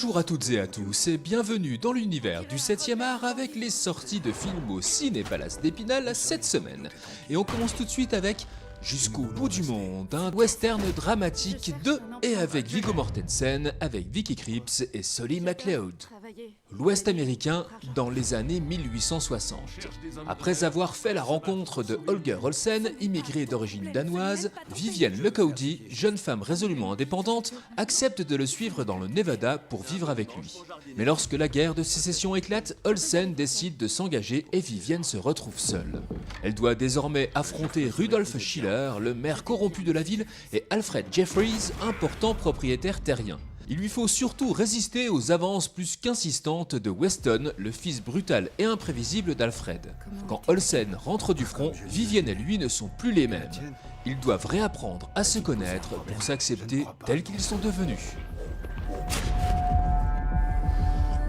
Bonjour à toutes et à tous et bienvenue dans l'univers du 7e art avec les sorties de films au Ciné Palace d'Épinal cette semaine. Et on commence tout de suite avec Jusqu'au bout du monde, un western dramatique de et avec Viggo Mortensen, avec Vicky Krieps et Solly McLeod. L'Ouest américain dans les années 1860. Après avoir fait la rencontre de Holger Olsen, immigrée d'origine danoise, Vivienne Lecowdy, jeune femme résolument indépendante, accepte de le suivre dans le Nevada pour vivre avec lui. Mais lorsque la guerre de sécession éclate, Olsen décide de s'engager et Vivienne se retrouve seule. Elle doit désormais affronter Rudolf Schiller, le maire corrompu de la ville, et Alfred Jeffries, important propriétaire terrien. Il lui faut surtout résister aux avances plus qu'insistantes de Weston, le fils brutal et imprévisible d'Alfred. Quand Olsen rentre du front, Vivienne et lui ne sont plus les mêmes. Ils doivent réapprendre à se connaître pour s'accepter tels qu'ils sont devenus.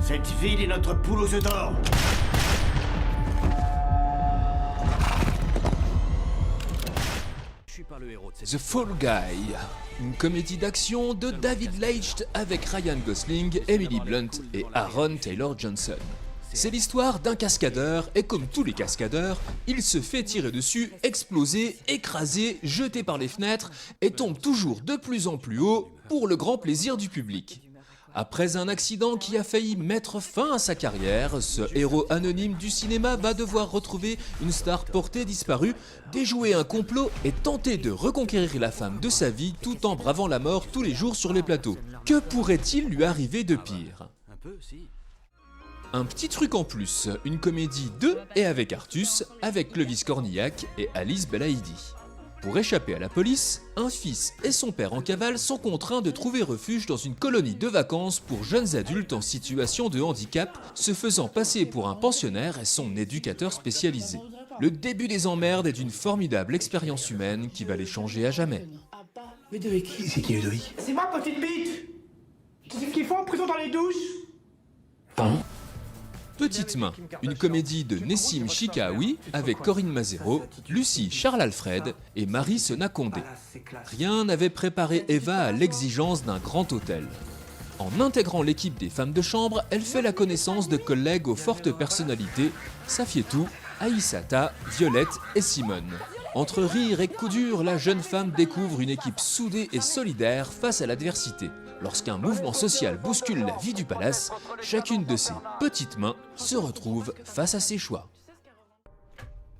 Cette ville est notre poule aux œufs d'or. The Fall Guy, une comédie d'action de David Leitch avec Ryan Gosling, Emily Blunt et Aaron Taylor Johnson. C'est l'histoire d'un cascadeur et comme tous les cascadeurs, il se fait tirer dessus, exploser, écraser, jeté par les fenêtres et tombe toujours de plus en plus haut pour le grand plaisir du public. Après un accident qui a failli mettre fin à sa carrière, ce héros anonyme du cinéma va devoir retrouver une star portée disparue, déjouer un complot et tenter de reconquérir la femme de sa vie tout en bravant la mort tous les jours sur les plateaux. Que pourrait-il lui arriver de pire ? Un petit truc en plus, une comédie de et avec Artus, avec Clovis Cornillac et Alice Belaïdi. Pour échapper à la police, un fils et son père en cavale sont contraints de trouver refuge dans une colonie de vacances pour jeunes adultes en situation de handicap, se faisant passer pour un pensionnaire et son éducateur spécialisé. Le début des emmerdes est d'une formidable expérience humaine qui va les changer à jamais. Ludovic. C'est qui Ludovic? C'est moi, petite bite! C'est ce qu'ils font en prison dans les douches? Pardon? Petite main, une comédie de Nessim Chikaoui avec Corinne Mazero, Lucie Charles-Alfred et Marie Sena Condé. Rien n'avait préparé Eva à l'exigence d'un grand hôtel. En intégrant l'équipe des femmes de chambre, elle fait la connaissance de collègues aux fortes personnalités, Safietou, Aïssata, Violette et Simone. Entre rire et coups durs, la jeune femme découvre une équipe soudée et solidaire face à l'adversité. Lorsqu'un mouvement social bouscule la vie du palace, chacune de ses petites mains se retrouve face à ses choix.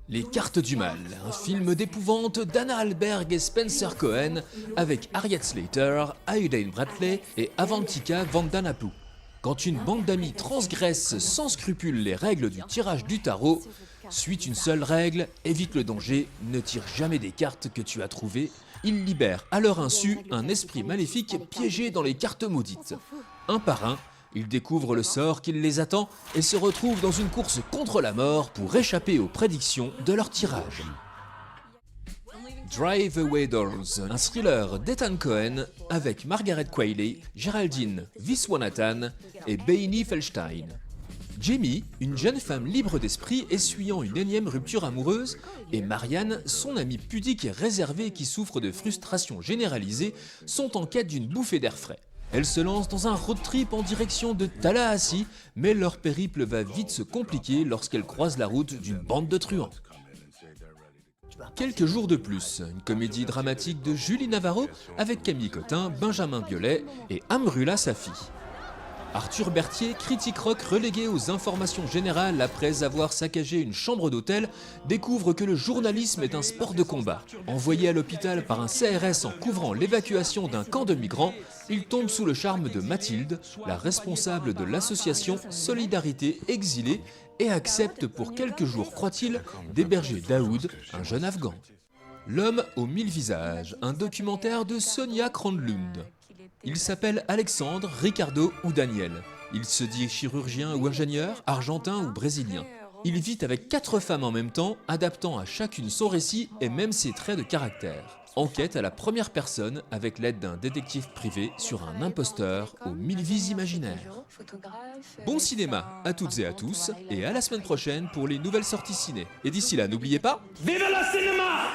Les Cartes du Mal, un film d'épouvante d'Anna Alberg et Spencer Cohen avec Harriet Slater, Aidan Bradley et Avantika Vandanapu. Quand une bande d'amis transgresse sans scrupule les règles du tirage du tarot, suit une seule règle, évite le danger, ne tire jamais des cartes que tu as trouvées. Ils libèrent à leur insu un esprit maléfique piégé dans les cartes maudites. Un par un, ils découvrent le sort qui les attend et se retrouvent dans une course contre la mort pour échapper aux prédictions de leur tirage. Drive Away Dolls, un thriller d'Ethan Cohen avec Margaret Qualley, Géraldine Viswanathan et Beini Feldstein. Jamie, une jeune femme libre d'esprit essuyant une énième rupture amoureuse, et Marianne, son amie pudique et réservée qui souffre de frustration généralisée, sont en quête d'une bouffée d'air frais. Elles se lancent dans un road trip en direction de Tallahassee, mais leur périple va vite se compliquer lorsqu'elles croisent la route d'une bande de truands. Quelques jours de plus, une comédie dramatique de Julie Navarro avec Camille Cotin, Benjamin Biolay et Amrullah Safi. Arthur Berthier, critique rock relégué aux informations générales après avoir saccagé une chambre d'hôtel, découvre que le journalisme est un sport de combat. Envoyé à l'hôpital par un CRS en couvrant l'évacuation d'un camp de migrants, il tombe sous le charme de Mathilde, la responsable de l'association Solidarité Exilée, et accepte pour quelques jours, croit-il, d'héberger Daoud, un jeune Afghan. L'homme aux 1000 visages, un documentaire de Sonia Kronlund. Il s'appelle Alexandre, Ricardo ou Daniel. Il se dit chirurgien ou ingénieur, argentin ou brésilien. Il vit avec 4 femmes en même temps, adaptant à chacune son récit et même ses traits de caractère. Enquête à la première personne avec l'aide d'un détective privé sur un imposteur aux 1000 vies imaginaires. Bon cinéma à toutes et à tous, et à la semaine prochaine pour les nouvelles sorties ciné. Et d'ici là, n'oubliez pas... Vive le cinéma!